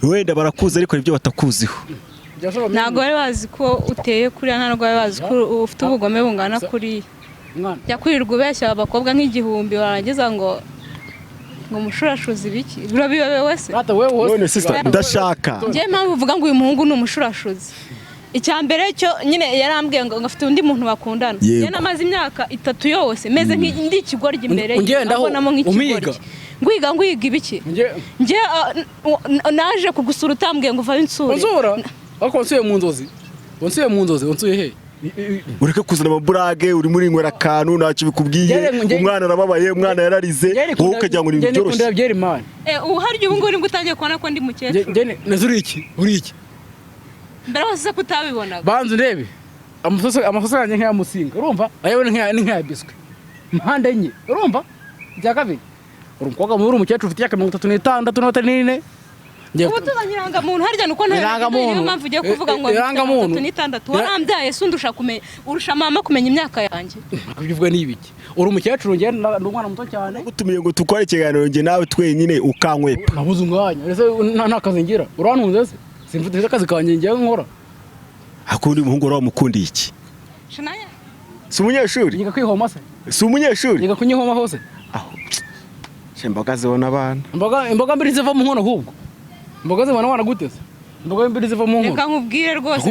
wenda barakuzi ariko ibyo batakuziho. Ntabwo bari bazi ko uteye kuriya, ntabwo bari bazi ko ufite ubugome bungana kuriya. Jya kwirirwa ubeshya abakobwa nk'igihumbi warangiza ngo umushurashuzi biki urabiyobewe wese. None sister ndashaka njye mpamvu uvuga ngo uyu muhungu ni umushurashuzi. Icyambere cyo nyine yarambwiye ngo afite undi muntu bakundana. Njye namaze imyaka 3 yose meze nk'indi kigoryi imbere abonamo nk'ikigoryi. Ngwiga ibiki njye naje kugusura utambwiye ngo uva insure ako nsuye mu nzozi unsuye he ureke kuzana amaburage uri muri ngwera kantu ntacyo bikubwiye umwana arababaye umwana yararize wowe ukajya ngo ni byoroshye uharya ubu nguri ngo utangiye kubona ko ndi mukecuru nazuri iki mbere wose kutabibona banzu ndebe amasoso yanjye nk'amusinga urumva ayabone nk'aya biswi impande enye urumva bya kabiri urumukobwa muri umukecuru ufite 36 n'abatari ubu tuzanyiranga muntu harya nuko nta mpamvu ugiye kuvuga ngo 36 warambyaye se undusha kumenya urusha mama kumenya imyaka yanjye bivuga n'ibiki uri umukecuru ngiye n'umwana muto cyane gutumiye ngo tukore ikiganiro nge nawe twenyine ukankwepa nabuze umwanya ese nta kazi ngira urantunze se simfite akazi kanjye ngiye nkora akundi muhungu wari wamukundiye iki shanaya si umunyeshuri yiga kwihoma se si umunyeshuri yiga kunyihoma hose aho imboga zibona abana imboga mbiri ziva mu nkono ahubwo imboga zibona abana guteze imboga mbiri ziva mu nkono reka nkubwire rwose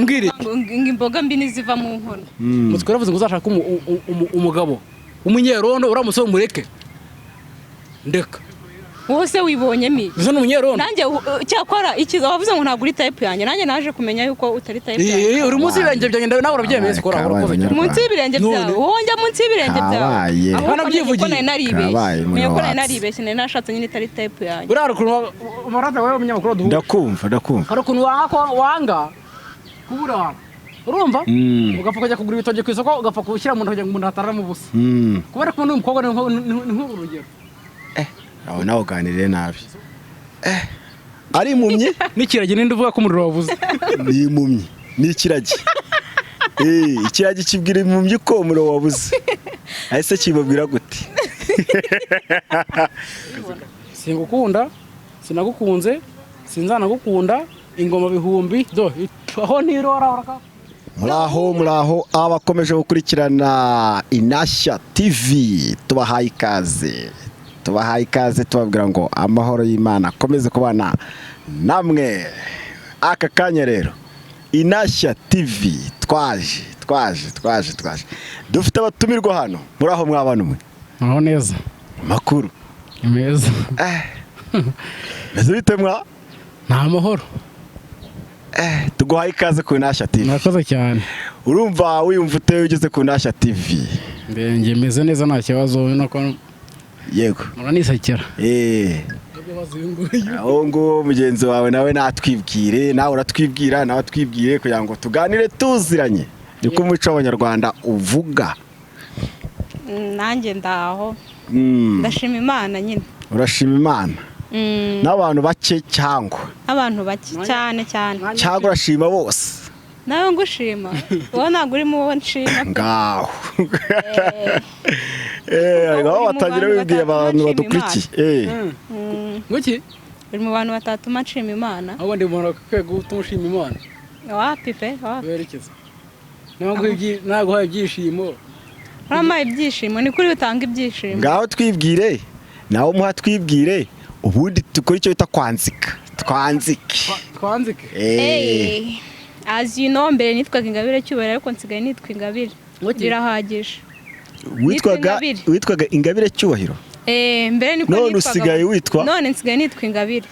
imboga mbiri ziva mu nkono mutwe ravuze ngo uzashaka umugabo umunyerondo uramutse umureke ndeka wose wibonyemo izo n'umunyerondo nanjye cyakora ikiza wavuze ngo ntabwo uri type yanjye nanjye naje kumenya yuko utari type yanjye uri munsi y'ibirenge byanjye nawe urabyemeye sikora urakoze cyane munsi y'ibirenge byawe wonja munsi y'ibirenge byawe abana byivugiye ko nari naribeshye nari nashatse nyine itari type yanjye urarukuntu marata wewe umunyamakuru duhu ndakumva harakuntu wanga kubura urumva ugapfa kujya kugura ibitoke ku isoko ugapfa kubishyira mu ntoki ngo umuntu ataramo ubusa kubera ko n'uyu mukobwa ni nk'urugero aho nawe uganiriye nabi ari impumyi n'ikiragi ninde uvuga ko umuriro wabuze ni impumyi ni ikiragi ikiragi kibwira impumyi ko umuriro wabuze ahise kibabwira gute singukunda sinagukunze sinzanagukunda ingoma bihumbi do aho nirora muraho abakomeje gukurikirana Inashya TV tubahaye ikaze tubabwira ngo amahoro y'Imana akomeze kubana namwe. Aka kanya rero Inashya TV twaje dufite abatumirwa hano muraho mwabana umwe aho neza makuru meza meze bite mwa nta mahoro tuguhaye ikaze ku Inashya TV. Murakoze cyane. Urumva wiyumva ute ugeze ku Inashya TV? Nge meze neza nta kibazo nuko yego muranisekera aho ngo mugenzi wawe nawe natwibwire nawe uratwibwira nawe twibwire kugira ngo tuganire tuziranye niko umuco w'Abanyarwanda uvuga. Nanjye ndaho ndashima Imana nyine. Urashima Imana n'abantu bake cyangwa abantu bake cyane cyangwa urashima bose nawe ngushima wowe ntabwo urimo wowe nshima ngaho ngaho batangira bibwiye abantu badukurikiye nguki uri mu bantu batatuma nshima Imana ahubwo ndi umuntu kwego utumushima Imana wapi pe wapi werekeza ntabwo ibyishimo uramaye ibyishimo ni kuri utanga ibyishimo ngaho twibwire nawe umuha twibwire ubundi tukora icyo bita kwanzika twanzike as you know mbere nitwaga Ingabire Cyubahiro ariko nsigaye nitwa Ingabire birahagije witwaga Ingabire Cyubahiro mbere niko none usigaye witwa none nsigaye nitwa Ingabire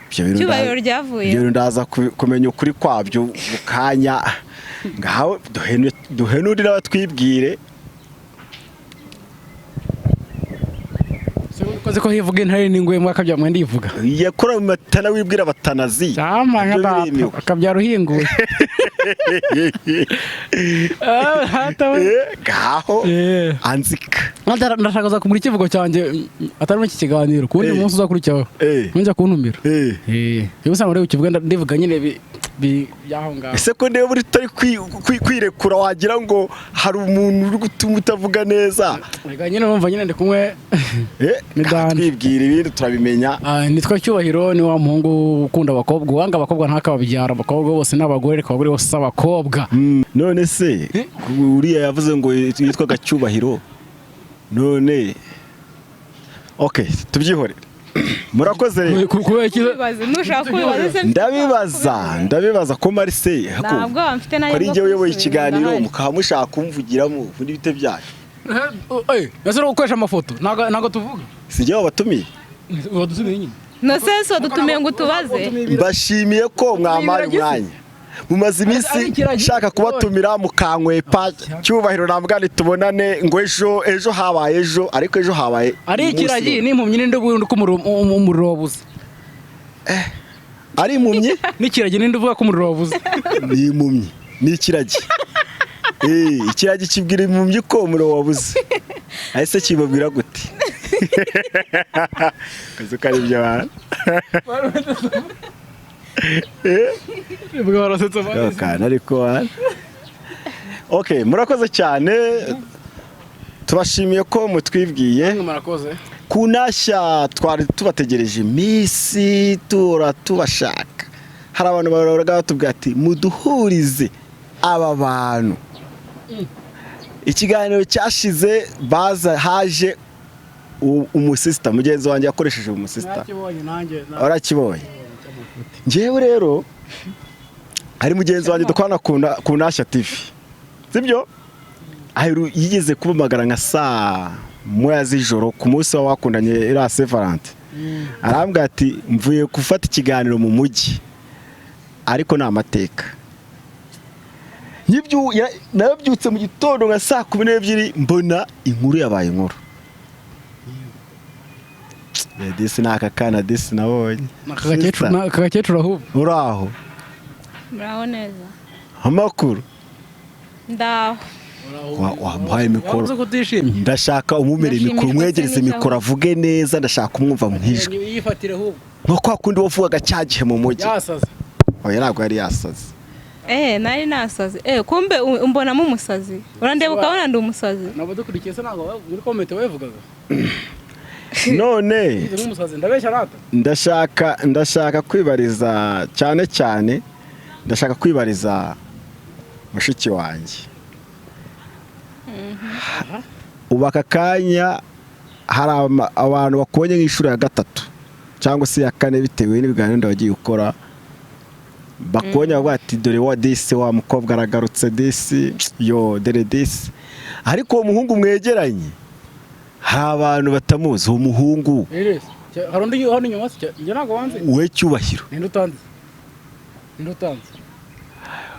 Cyubahiro ryavuye ibyo ndaza kumenya ukuri kwabyo mukanya ngaho duhenurira abatwibwire koze ko hivuga intare n'ingwe mwaka bya mwende yivuga yakora mu matana wibwira batanazi cyamanga akabyaro hinguye gaho anzika ndashakaza kumura ikivugo cyanjye atari muri iki kiganiro kundi munsi uzakurikiraho njya kuntumira usanga rero ukivuga ndivuga nyine by'aho ngaho. ese ko niba uri utari kwirekura wagira ngo hari umuntu uri gutuma utavuga neza. Reka nyine numva nyine ndi kumwe twibwira ibindi turabimenya. Nitwa Cyubahiro, ni wa muhungu ukunda abakobwa, uwanga abakobwa ntakababyara, abakobwa bose n'abagore, reka abagore bose abakobwa. None se uriya yavuze ngo yitwaga Cyubahiro, none okay tubyihore. Murakoze ndabibaza ko Marseille ari njye uyoboye ikiganiro mukaba mushaka kumvugiramo ubundi bite byacu. Ese no gukoresha amafoto ntago tuvuga, sijye wabatumiye wadusumiye nyine no senso dutumiye ngo tubaze. Mbashimiye ko mwamara umwanya, mumaze iminsi nshaka kubatumira mukankwepa. Cyubahiro nambwani tubonane ngo ejo habaye ejo, ariko ejo habaye ari ikiragi n'impumyi n'indi ko umuriro wabuze. Ari impumyi n'ikiragi n'indi uvuga ko umuriro wabuze. Ni impumyi n'ikiragi. Ikiragi kibwira impumyi ko umuriro wabuze, ahise kibabwira gute? Kazo kari byo bana. Okay, murakoze cyane, tubashimiye ko mutwibwiye. Kunashya twari tubategereje iminsi tubashaka. Hari abantu baraga batubwira ati muduhurize aba bantu. Ikiganiro cyashize haje umusista, mugenzi wanjye yakoresheje umusista. Arakibonye. Njyewe rero ari mugenzi wanjye dukorana ku Nashya TV, sibyo? Yigeze kubamagara nka saa moya z'ijoro ku munsi wakundanye ira Sevalante. Arambwira ati mvuye gufata ikiganiro mu mujyi, ariko nta mateka. Nabyutse mu gitondo nka saa 12 mbona inkuru yabaye inkuru. Disi nakakana disi nabonye. Nakagakecuru ahubwo. Uraho. Muraho neza. Amakuru. Ndaho. Wamuhaye mikoro. Ndashaka umumere mikoro, mwegereze mikoro avuge neza, ndashaka umwumva mw'ijwi. Yifatire ahubwo. Nko kwa kundi wavugaga cyagihe mu mujyi. Yasaze. Oya ntabwo yari yasaze. Nari nasaze. Kumbe umbonamo umusazi. Urandeba ukabona ndi umusazi. Nabo dukurikiye se ntabwo muri comment wavugaga. None ndashaka kwibariza cyane, ndashaka kwibariza mushiki wanjye. Ubaka kanya hari abantu bakonye nk'ishuri ya 3 cyangwa se ya 4 bitewe n'ibiganiro ndabagiye gukora. Bakonye bavuga ati dore wa disi wa mukobwa aragarutse disi yo dere disi, ariko uwo muhungu mwegeranye hari abantu batamuzi. Uwo muhungu harundi hano nyuma se njye nago wanze we Cyubahiro ninde utanze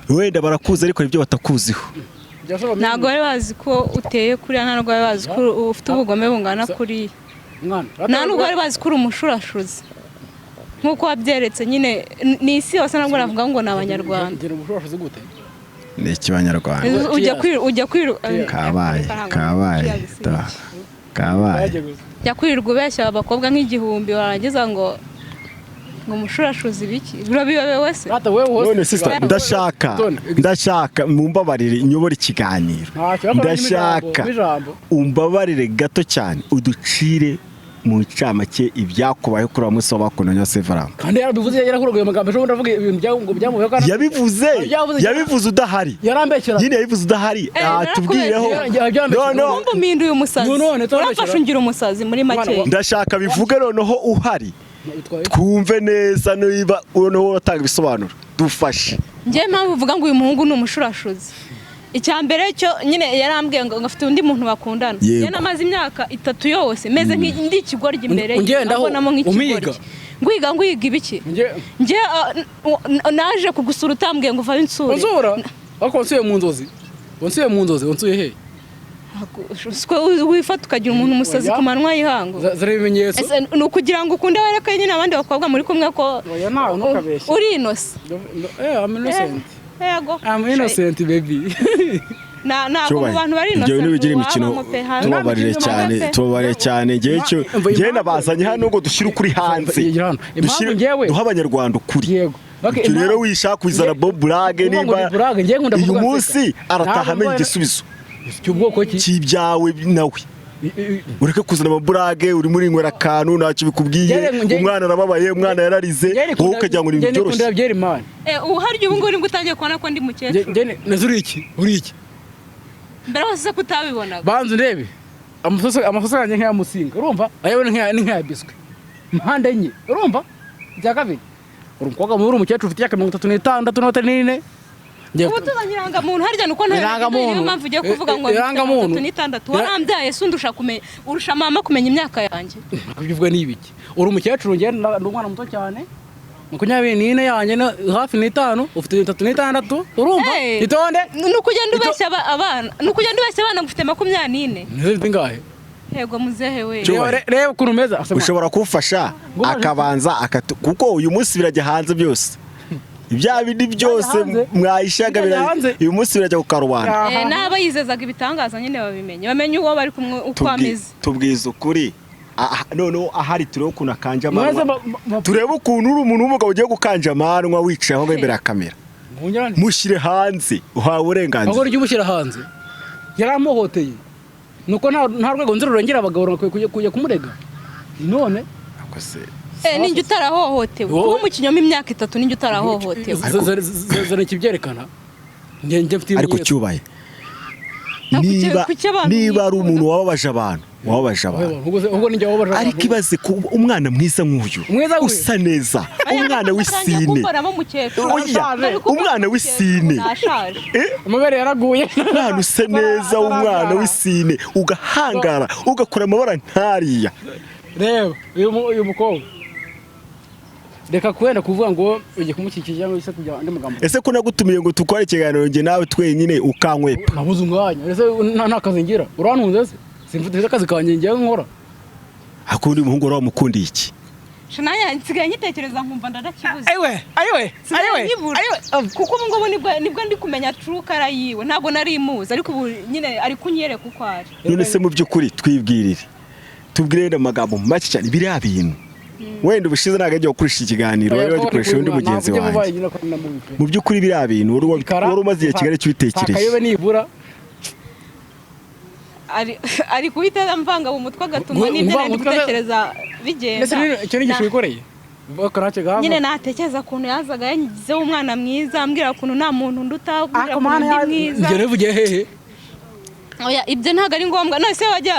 wenda barakuze ariko ibyo batakuziho. Ntago bari bazi ko uteye kuri, ntago bari bazi ko ufite ubugome bungana kuri mwana, ntago bari bazi ko uri umushurashuzi nkuko wabyeretse nyine. Ni isi yose ntabwo navuga ngo ni Abanyarwanda. Ngira umushurashuzi gute? Ni Ikibanyarwanda. Ujya kabaye jya kwirirwa ubeshya abakobwa nk'igihumbi warangiza ngo umushurashuzi biki urabiyobewe wese. None sister, ndashaka mumbabarire nyobora ikiganiro. Ndashaka umbabarire gato cyane uducire mu ncamake ibyakubaye kuri umunsi w'abakundanye Sevalante. Kandi yarabivuze yarakurogoye amagambo ejo ndavuga ibintu byamubaye kandi yabivuze udahari. Yarambekera nyine yabivuze udahari. Tubwireho no mpinduye umusazi, urafasha ungira umusazi muri make. Ndashaka bivuge noneho uhari twumve neza niba noneho uratanga ibisobanuro dufashe. Njye mpamvu uvuga ngo uyu muhungu ni umushurashuzi. Icyambere cyo nyine yarambwiye ngo afite undi muntu bakundana. Ye namaze imyaka 3 yose meze nk'indi kigoryi imbere abonamo nk'ikigoryi. Ngwiga ibiki? Nje naje kugusura utambwiye ngo uva insura. Unzura? Ako nsuye mu nzozi, unsuye he? Wifata ukagira umuntu umusazi ku manwa y'ihango. Zara ibimenyetso. Ni ukugira ngo ukunde wereke nyine abandi bakobwa muri kumwe ko uri innocent. I'm innocent. Yego. I'm innocent baby. Ntabwo abantu bari innocent. Njye nibigira imikino tubabarire cyane njye nabazanye hano ngo dushyire ukuri hanze. Duha Abanyarwanda ukuri. icyo rero wishaka kwizana Bob Burage niba uyu munsi arataha amenye igisubizo cy'ubwoko ki cy'ibyawe nawe ureke kuzana amaburage uri muri inywera kantu ntacyo bikubwiye umwana arababaye umwana yararize wowe ukajya ngo ni byoroshye uharya ubu ngubu nibwo utangiye kubona ko ndi mukecuru uri iki mbere wose ko utabibonaga banza urebe amasoso yanjye nk'aya musinga urumva ayo ni nk'aya biswi impande enye urumva bya kabiri uri umukobwa muri umukecuru ufite imyaka 36 ubu tuzanye irangamuntu harya nuko nta niyo mpamvu ugiye kuvuga ngo 36 warambyaye se undusha kumenya urusha mama kumenya imyaka yanjye bivuga n'ibiki uri umukecuru ngenda ndi umwana muto cyane 24 yanjye hafi n'itanu ufite 36 urumva itonde nuko ugenda ubeshya abana ngo ufite 24 nzi ngahe yego muzehe we reba ukuntu umeze ushobora kufasha akabanza kuko uyu munsi birajya hanze byose ibya bindi byose mwayishaga uyu munsi birajya ku karubanda n'aba yizezaga ibitangaza nyine babimenye bamenye uwo bari kumwe uko ameze tubwiza ukuri noneho ahari turebe ukuntu akanja amanwa turebe ukuntu uri umuntu w'umugabo ugiye gukanja amanwa wicaye aho imbere ya kamera mushyire hanze uhawe uburenganzira ahubwo ujye umushyira hanze yaramuhoteye nuko nta rwego nzira rurengera abagabo kujya kumurega none ninjye utarahohotewe kuba mu kinyoma imyaka 3 ninjye utarahohotewe zana ikibyerekana ariko cyubaye niba ari umuntu wababaje abantu ariko ibaze umwana mwiza nk'uyu usa neza umwana w'isine umwana w'isine amabere yaraguye umwana usa neza umwana w'isine ugahangara ugakora amabara ntariya reba uyu mukobwa reka kwenda kuvuga ngo ugiye kumukikije cyangwa se kujya andi magambo ese ko nagutumiye ngo tukore ikiganiro nge nawe twenyine ukankwepa nabuze umwanya ese nta kazi ngira urantunze se simfite akazi kanjye ngiye nkora akundi umuhungu wari wamukundiye iki shanaya nsigaye nyitekereza nkumva ndadakibuze ayiwe kuko ubu ngubu nibwo ndi kumenya true kara yiwe ntabwo nari imuzi ariko ubu nyine ari kunyereka uko ari none se mu by'ukuri twibwirire tubwirende amagambo make cyane biri abintu wenda ubushize ntago agiye gukoresha ikiganiro rero gikoresha undi mugenzi wanjye mu by'ukuri biri abintu wari umaze igihe kigali cy'ibitekerezo ari kuhita mvanga mu mutwe agatuma n'ibyo ari gutekereza bigenda icyo ni gishikoreye nyine natekereza ukuntu yazaga yangizeho umwana mwiza ambwira ukuntu nta muntu nduta ambwira ukuntu ndi mwiza ibyo bivugiye hehe ibyo ntabwo ari ngombwa none se wajya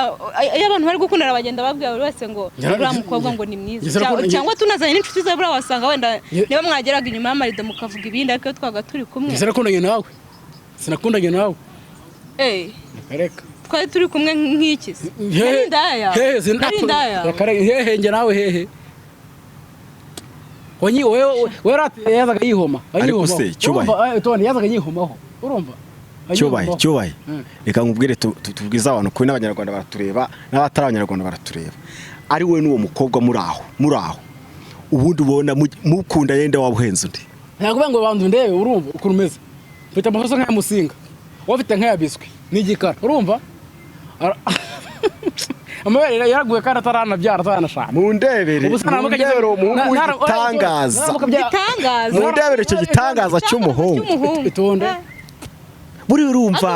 iyo abantu bari gukundana bagenda babwira buri wese ngo uriya mukobwa ngo ni mwiza cyangwa tunazanye n'inshuti zawe buriya wasanga wenda niba mwageraga inyuma y'amarido mukavuga ibindi ariko twaga turi kumwe sinakundanye nawe reka twari turi kumwe nk'iki se nari indaya hehe njye nawe hehe wewe yazaga yihoma ariko se cyubaye yazaga yihomaho urumva cyubaye reka nkubwire tubwiza abantu ko n'abanyarwanda baratureba n'abatari abanyarwanda baratureba ari we n'uwo mukobwa muri aho ubundi ubona mukunda yenda wabuhenze undi ntabwo ngo bantu ndebe urumva ukuntu umeze mfite amasoso nk'aya musinga wafite nk'aya biswi n'igikara urumva amabere yaraguye kandi ataranabyara ataranashaka mundebere umuhungu w'igitangaza mundebere icyo gitangaza cy'umuhungu itonde buri urumva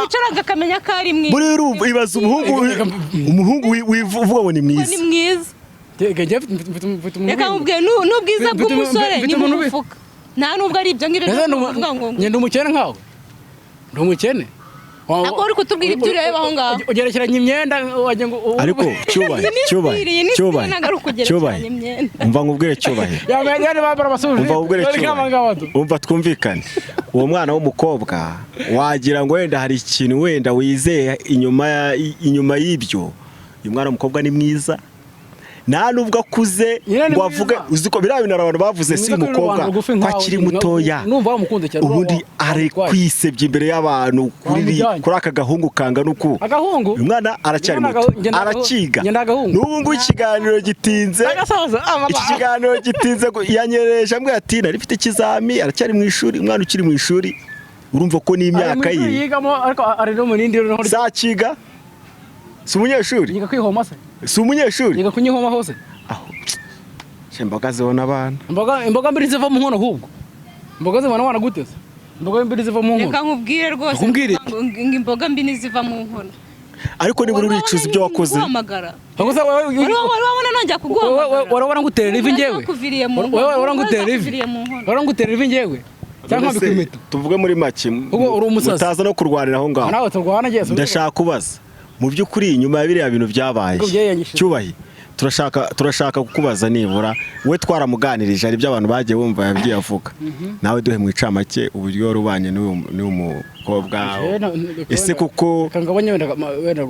ucaraga akamenya ko ari mwiza buri urumva ibaza umuhungu wivuga ngo ni mwiza reka nkubwire n'ubwiza bw'umusore ni mu mufuka nta nubwo ari ibyo ngibyo kuvuga ngo ngende umukene nkawe ndi umukene ntabwo uri kutubwira ibyo ureba aho ngaho ugerekeranya imyenda ariko cyubaye umva nkubwire cyubahe umva twumvikane uwo mwana w'umukobwa wagira ngo wenda hari ikintu wenda wizeye inyuma y'ibyo uyu mwana w'umukobwa ni mwiza nta nubwo akuze ngo avuge uzi ko biriya bintu abantu bavuze si umukobwa ko akiri mutoya ubundi ari kwisebya imbere y'abantu kuri aka gahungu kangana uku uyu mwana aracyari muto arakiga n'ubu ngubu ikiganiro gitinze yanyereje ambwira ati nari mfite ikizami aracyari mu ishuri umwana ukiri mu ishuri urumva ko n'imyaka ye zakiga si umunyeshuri yiga kwihoma se si umunyeshuri yiga kunyihoma hose imboga zibona abana. Imboga mbiri ziva mu nkono ahubwo. Imboga zibona abana gute se? Imboga mbiri ziva mu nkono. Reka nkubwire rwose ngo imboga mbi niziva mu nkono. Ariko niba uricuza ibyo wakoze. Bagusa wabona nongera kuguhamagara. Warabona ngutera ivi njyewe. Warabona ngutera ivi njyewe. Cyangwa bikwimita. Tuvuge muri make. Utaza no kurwanira aho ngaho. Nawe turwana ngiye. Ndashaka kubaza. Mu by'ukuri inyuma ya biriya bintu byabaye. Cyubahi. Turashaka kukubaza nibura we twaramuganirije ari by'abantu bagiye bumva yagiye avuga. Nawe duhe mu icamake uburyo rubanye n'uwo mukobwa. Ese kuko kangabonye wenda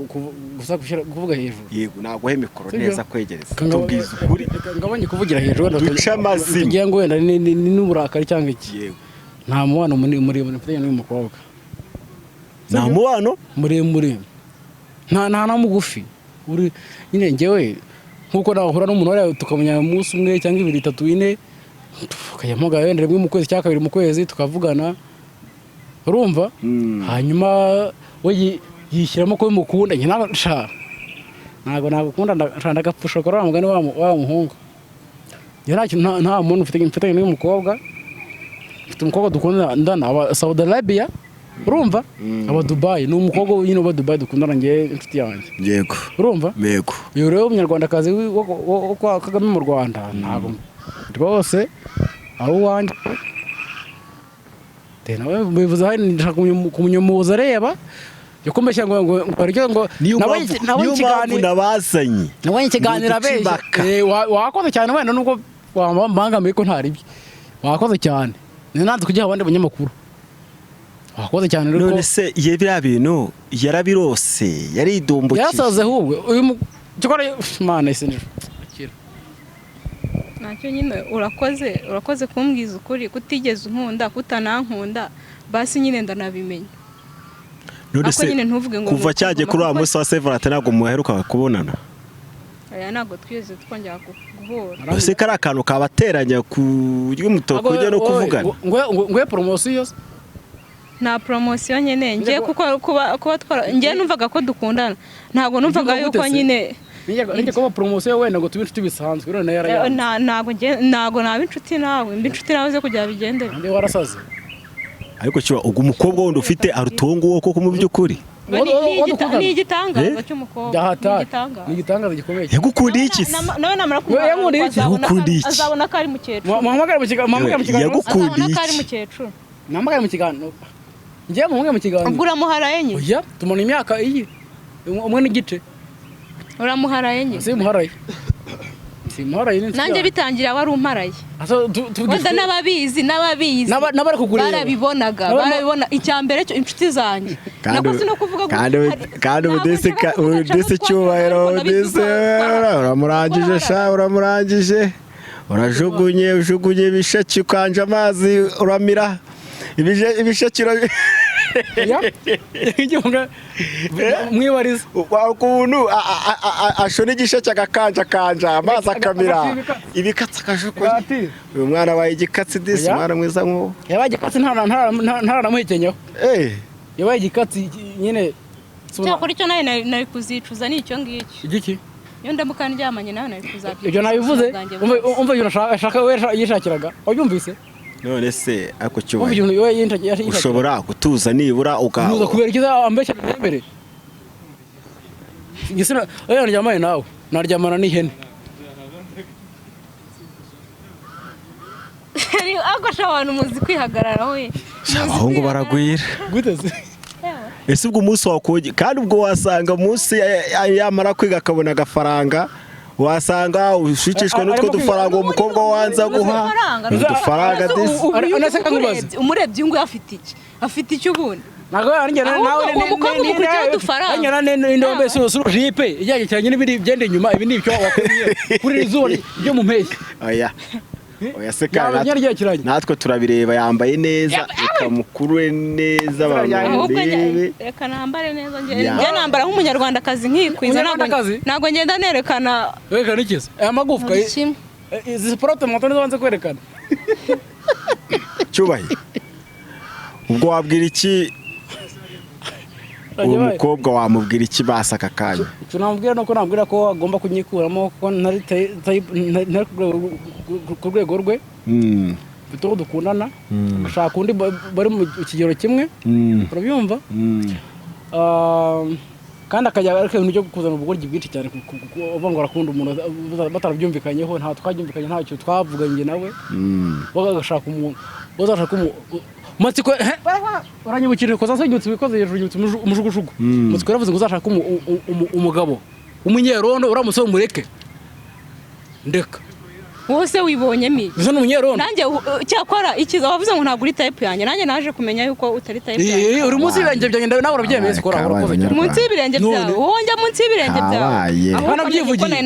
gusa kuvuga hejuru. Yego naguhe mikoro neza kwegereza. Tubwiza ukuri. Kangabonye kuvugira hejuru wenda duca amazina. Ngiye ngo wenda ni n'uburakari cyangwa iki. Yego. Nta mubano muri mfitanye n'uyu mukobwa. Nta mubano muri. Nta na mugufi. Uri nyine ngewe nkuko nahura n'umuntu wari tukamenya umunsi umwe cyangwa 2 3 4 tukajyamuga wenda rimwe mu kwezi cyangwa 2 mu kwezi tukavugana urumva hanyuma we yishyiramo ko mukunda nyina ntago nagukunda ndagapfusha ko ramugani wa muhungu nta muntu mfitanye n'uyu mukobwa mfite umukobwa dukunda ndana aba Saudi Arabia urumva aba Dubai ni umukobwa nyine wa Dubai dukundana ngiye inshuti yanjye yego urumva yego iyo rero umunyarwandakazi wo kwa Kagame mu Rwanda ntago rwose aho wanje nawe bivuze hari ndashaka kumunyomoza reba yakomeje ngo nawe ikiganiro abeshye wakoze cyane wenda nubwo wambangamiye ko ntari byo wakoze cyane nanze kujya abandi banyamakuru wakoze cyane rero none se ye bya bintu yarabirose yaridumbukiye yasaze ahubwo uyu cyokora mana isenje nacyo nyine urakoze kumbwiza ukuri kutigeze unkunda kutanankunda basi nyine ndanabimenya none se kuva cyagiye kuri wa munsi wa Severate ntabwo muheruka kubonana aya ntabwo twigeze twongera guhura ese kari akantu kabateranya ku ry'umutoko ujya no kuvugana ngo promotion nta promotion nyene ngiye kuba ngiye numvaga ko dukundana ntabwo numvaga yuko nyine nige ko promotion wenda ngo tubinshuti bisanzwe rero yara ntabwo naba inshuti nawe inshuti nawe ze kujya bigendera ndi warasaze ariko cyo ubwo umukobwa wundi ufite arutongo wo koko mu by'ukuri ni igitangaza cy'umukobwa ni igitangaza gikomeye yagukundiye iki nawe namara kumubona azabona ko ari mukecuru muhamagara mu kiganiro yagukundiye iki muhamagara mu kiganiro ngiye mu kiganiro ubwo uramuharaye nye oya tumona imyaka iyi umwe n'igice uramuharaye nye simuharaye nanjye bitangira wari umparaye wenda n'ababizi n'abari kukureba barabibona icyambere cyo inshuti zanjye nakoze no kuvuga kandi udese cyubahiro uramurangije ujugunye ibisheke ukanje amazi uramira ibisheke mwibariza ukuntu ashona igisheke agakanja amazi akamira ibikatsi akajugunya uyu mwana waye igikatsi disi mwana mwiza nk'uwo yabaye igikatsi ntaranamuhekenyeho yabaye igikatsi nyine cyakora icyo nawe nari kuzicuza ni icyo ngicyo igiki iyo ndamuka ndyamanye nawe nari kuzabyicuza ibyo nabivuze umva ibyo nashaka we yishakiraga wabyumvise none se ako cyubahiro ushobora gutuza nibura ukaza kubera ikiza ambeshya imbere gisina naryamanye nawe naryamana n'ihene agosha abantu muzi kwihagarara we abahungu baragwira guteze ese ubwo umunsi wakoge kandi ubwo wasanga umunsi yamara kwiga akabona agafaranga wasanga ushikishwe n'utwo dufaranga uwo mukobwa wanza guha udufaranga disi umurebye ngo afite iki ubundi nago arengera nawe n'indombe jipe ijyanye cyane n'ibiri byende nyuma ibi ni ibyo wakuriye kuri izuba ryo mu mpeshyi oya se kandi natwe turabireba yambaye neza ikamukurwe neza barebe reka nambare neza njye nambara nk'umunyarwandakazi nkikwiza ntabwo ngenda nerekana ikiza aya magufwa izi prote moto nizo banze kwerekana cyubahi ubwo wabwira iki uwo mukobwa wamubwira iki basa aka kanya? icyo namubwira nuko nambwira ko agomba kunyikuramo kuko ntari ku rwego rwe mfite uwo dukundana ashaka undi bari mu kigero kimwe urabyumva kandi akajya ariko ibintu byo kuzana ubugoryi bwinshi cyane uvuga ngo arakunda umuntu batarabyumvikanyeho nta twabyumvikanye ntacyo twavuganye nawe bagashaka umuntu bazashaka matsiko uranyibukije ko zasengutse bikoze hejuru umujugujugu matsiko yaravuze ngo uzashaka umugabo umunyerondo uramutse umureke ndeka wose wibonyemo iki uzo n'umunyerondo nanjye cyakora ikiza wavuze ngo ntabwo uri type yanjye nanjye naje kumenya yuko utari type yanjye uri munsi y'ibirenge byanjye nawe urabyemeye sikora urakoze cyane munsi y'ibirenge byawe wonjya munsi y'ibirenge byawe abana byivugiye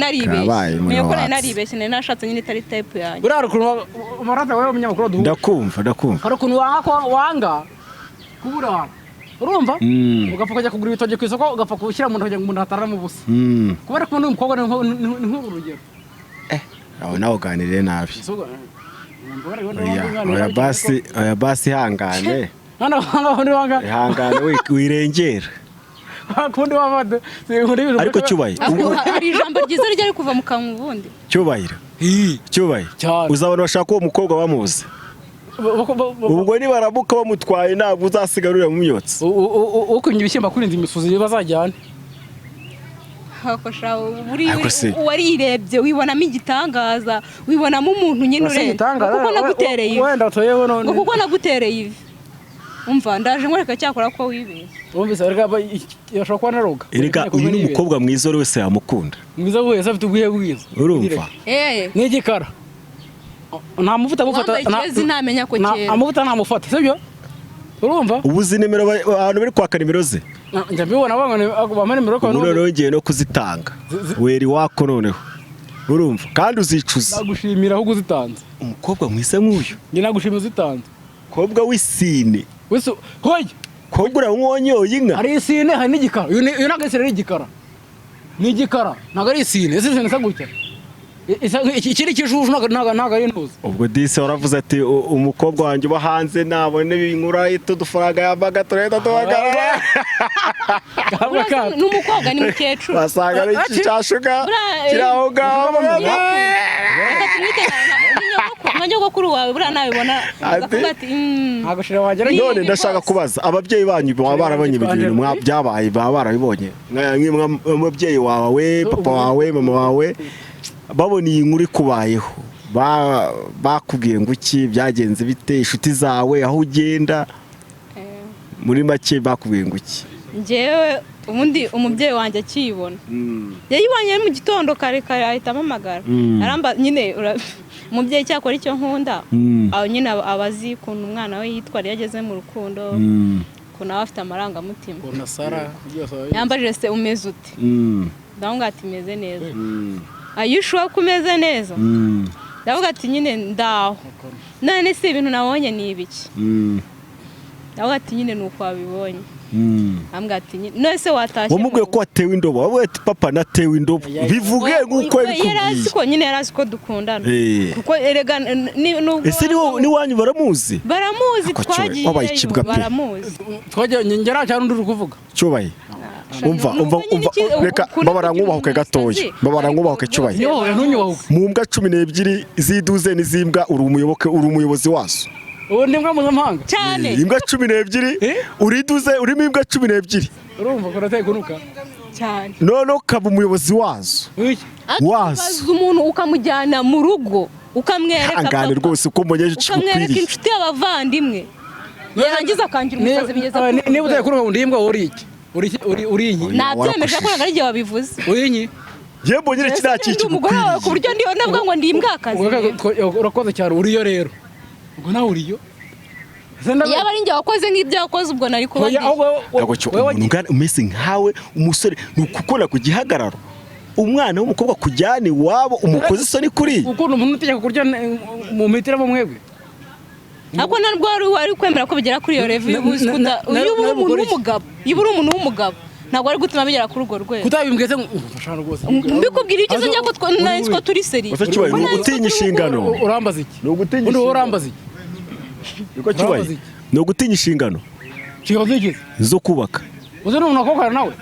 niyo ko naribeshye nari nashatse nyine itari type yanjye burara ukuntu marata wewe umunyamakuru duhu ndakumva hari ukuntu wanga kubura urumva ugapfa kujya kugura ibitoki ku isoko ugapfa gushyira mu ntoki ngo umuntu ataramo ubusa kubera ko n'uyu mukobwa ni nk'urugero aho nawe uganiriye nabi oya basi ihangane wirengera ariko Cyubahiro hari ijambo ryiza ryari kuva mu kanwa ubundi Cyubahiro uzabona bashaka uwo mukobwa bamuzi ubwo nibaramuka bamutwaye ntabwo uzasigarurira mu myotsi ukumye ibishyimbo kurinda imisozi bazajyane hakosha warirebye wibonamo igitangaza wibonamo umuntu nyine urenze kuko nagutereye wenda toyeho none kuko nagutereye ivi umva ndaje nkwereka cyakora ko wibeshye wumvise yashobora kuba naroga erega uyu ni umukobwa mwiza wese yamukunda mwiza wese afite ubwiye bwiza urumva n'igikara nta mavuta amufata ntamenya ko kera amavuta ntamufata sibyo urumva ubuzi nimero abantu bari kwaka nimero ze njya mbibona bamwe nimero kwa none nongeye no kuzitanga weri wako noneho urumva kandi uzicuza nagushimira aho uzitanze umukobwa mwiza nk'uyu njye nagushimira uzitanze kobwa w'isine wese hoye kobwa uramwonyoye inka hari isine hari n'igikara uyu ntabwo isine ari igikara ni igikara ntabwo ari isine ese isine isa gutya ikiri kijuju ntabwo ari intuzi ubwo disi waravuze ati umukobwa wanjye uba hanze nabone binkura ito dufaranga yambaga turahita tubagarara n'umukobwa ni mukecuru basanga ari icyashuka kiri aho ngaho nyogokuru wawe buriya nabibona akavuga ati none ndashaka kubaza ababyeyi banyu baba barabonye ibintu byabaye baba barabibonye nk'umubyeyi wawe papa wawe mama wawe babona iyi nkuru ikubayeho bakubwiye ngo iki byagenze bite inshuti zawe aho ugenda muri make bakubwiye ngo iki njyewe ubundi umubyeyi wanjye akiyibona yayibonye mu gitondo kare kare ahita amamagara aramba nyine umubyeyi cyakora icyo nkunda aho nyine abazi ukuntu umwana we yitwara iyo ageze mu rukundo ukuntu aba afite amarangamutima yambajije se umeze ute ndavuga ati meze neza ayishuwa kumeze neza ndavuga ati nyine ndaho none se ibintu nabonye ni ibiki ndavuga ati nyine nuko wabibonye ambwa ati none se watashye wamubwiye ko watewe indobo wavuye ati papa natewe indobo bivuge nk'uko yarazi ko nyine yarazi ko dukundana kuko erega ese ni wanyu baramuzi twagiye baramuzi twagiye ngera cyane undi uri kuvuga Cyubahiro umva reka babara nkubahuke gatoya babara nkubahuke Cyubahiro mu mbwa 12 ziduze n'izimbwa uri umuyobozi wazo ubu ni mbwa mpuzamahanga cyane imbwa 12 uriduze urimo imbwa 12 urumva ko nateye kunuka cyane none ukaba umuyobozi wazo umuntu ukamujyana mu rugo ukamwereka angane rwose uko mbonye ukamwereka inshuti y'abavandimwe yarangiza akangira umusazi bigeza niba utaye kunuka undi imbwa uri iki uri inyi nabyemeje ko nagari igihe wabivuze uri inyi Ye mbonye kinakiki umugore wawe ku buryo ndiyo navuga ngo ndi imbwakazi urakoze cyane uriyo rero ubwo nawe uriyo yaba ari njye wakoze nk'ibyo wakoze ubwo nari kuba umeze nkawe umusore ni ukukora ku gihagararo umwana w'umukobwa kujyana iwabo umukozi isoni kuri ukuntu umuntu utegeka kurya mu mitira mu mwebwe ako ntabwo wari kwemera ko bigera kuri iyo level iyo uri umuntu w'umugabo ntabwo ari gutuma bigera kuri urwo rwego kutabimbweze mfashana rwose mbikubwira icyo njya ko turi seri ni ugutinya inshingano urambaza iki ni ugutinya undi urambaza iki niko Cyubahiro ni ugutinya inshingano kibazo iki zo kubaka uzi n'umuntu wakokorana nawe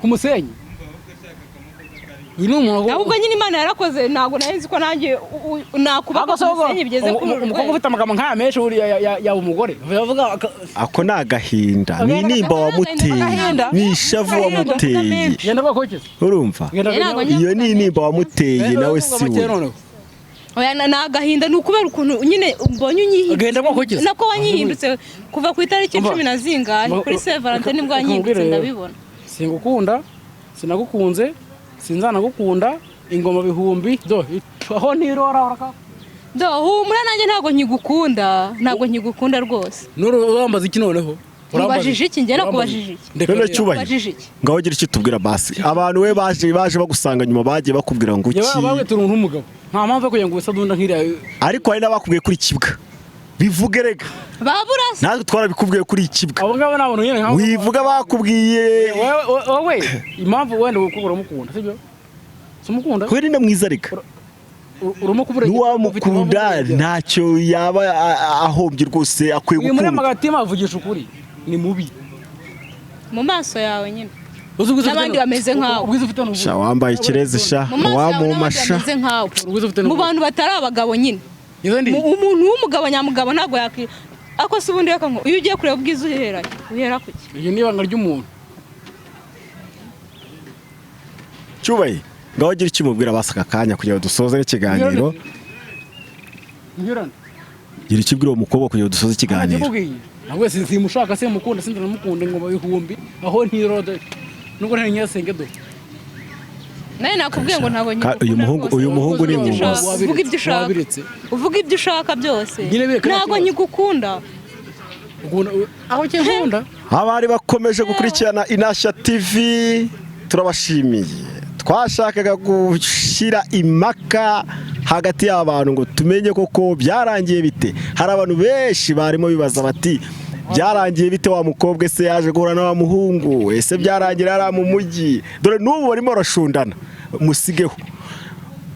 ku musenyi ahubwo nyine Imana yarakoze ntabwo nari nzi ko nanjye nakubaka ku musenyi bigeze kuri umukobwa ufite amagambo nk'aya menshi yaba umugore ako ni agahinda ni nimba wamuteye ni ishavu wamuteye urumva iyo ni nimba wamuteye nawe si we oya ni agahinda ni ukubera ukuntu nyine mbonye unyihindutse nako wanyihindutse kuva ku itariki 10 na zingahe kuri Saint Valentin nibwo wanyihindutse ndabibona singukunda sinagukunze sinzanagukunda ingoma bihumbi aho ntirora uraka humura nanjye ntabwo nkigukunda rwose urambaza iki noneho ubajije iki njye nakubajije iki none cyubahiro ngaho gira icyo tubwira basi abantu we baje bagusanga nyuma bagiye bakubwira ngo iki bawe turi nk'umugabo nta mpamvu yo kugira ngo usadunda nk'iriya ariko hari n'abakubwiye kuri kibwa bivuge rega baburase natwe twarabikubwiye kuri ikibwa abo ngabo nabona nyine nkaho wivuga bakubwiye wowe impamvu wenda ukubura mukunda sibyo sumukunda we ni mwiza rega nuwamukunda ntacyo yaba ahombye rwose akwiye gukunda muri magatima avugisha ukuri ni mubi mu maso yawe nyine n'abandi bameze nkawe sha wambaye ikirezi sha wamumasha mu bantu batari abagabo nyine umuntu w'umugabo nyamugabo ntabwo yakira ako se ubundi reka ngo iyo ugiye kureba ubwiza uhera kuki iyo ni ibanga ry'umuntu cyubaye ngaho gira icyo umubwira basaka kanya kugira ngo dusoze ikiganiro gira icyo ubwira umukobwa kugira ngo dusoze ikiganiro ntabwo simushaka se mukunda sinzi namukunde ngo babihumbi aho ntirode nuko ntari nyasenge do naye nakubwiye ngo ntabwo uyu muhungu ni mwiza uvuga ibyo ushaka byose ntabwo nkigukunda aho cyakunda abari bakomeje gukurikirana Inashya TV turabashimiye twashakaga gushyira impaka hagati y'abantu ngo tumenye koko byarangiye bite hari abantu benshi barimo bibaza bati byarangiye bite wa mukobwa ese yaje guhura na wa muhungu ese byarangira ari mu mujyi dore n'ubu barimo barashundana musigeho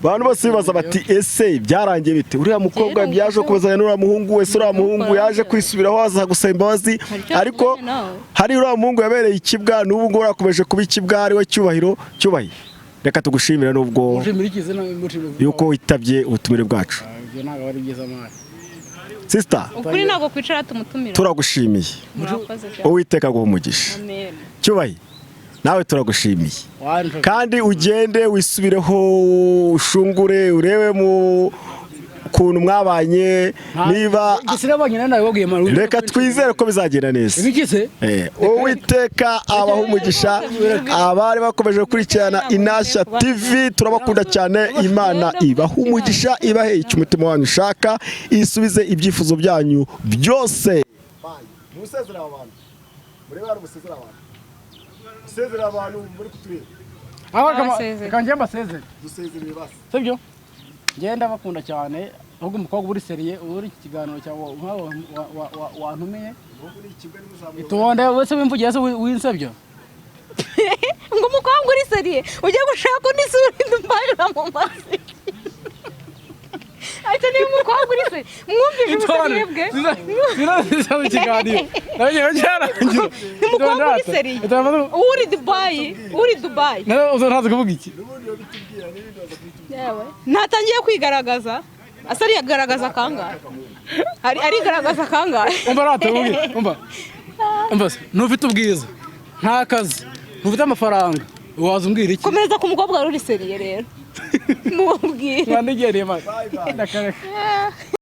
abantu bose bibaza bati ese byarangiye bite uriya mukobwa byaje kubazanya n'uriya muhungu wese uriya muhungu yaje kwisubiraho aza gusaba imbabazi ariko hari uriya muhungu yabereye ikibwa n'ubu ngubu urakomeje kuba ikibwa ari we cyubahiro reka tugushimira nubwo yuko witabye ubutumire bwacu sister ukuri ntabwo kwicara tumutumira turagushimiye uwiteka guha umugisha cyubahi nawe turagushimiye kandi ugende wisubireho ushungure urebe mu kuntu mwabanye niba reka twizere ko bizagenda neza uwiteka abaha umugisha abari bakomeje gukurikirana Inashya TV turabakunda cyane Imana ibaha umugisha ibahe icyo umutima wanyu ushaka isubize ibyifuzo byanyu byose musezera abantu muri bari musezera abantu musezera abantu muri kutureba kanjye mbasezere dusezera ibase sibyo ngenda bakunda cyane ahubwo umukobwa uri seriye uri ikiganiro cyawe wantumiye itonde wese wimvugiye se winsebyo ngo umukobwa uri seriye ugiye gushaka undi sura ndumbarira mu mazi ati ni umukobwa uri seriye mwumvije ubuseriye bwe zira ikiganiro ni umukobwa uri seriye uri Dubai ntazi kuvuga iki ntatangiye kwigaragaza asa arigaragaza kangahe arigaragaza kangahe umva ntufite ubwiza nta kazi ntufite amafaranga waza umbwira iki komereza ku mukobwa wari uri seriye rero mubwire mwandigereye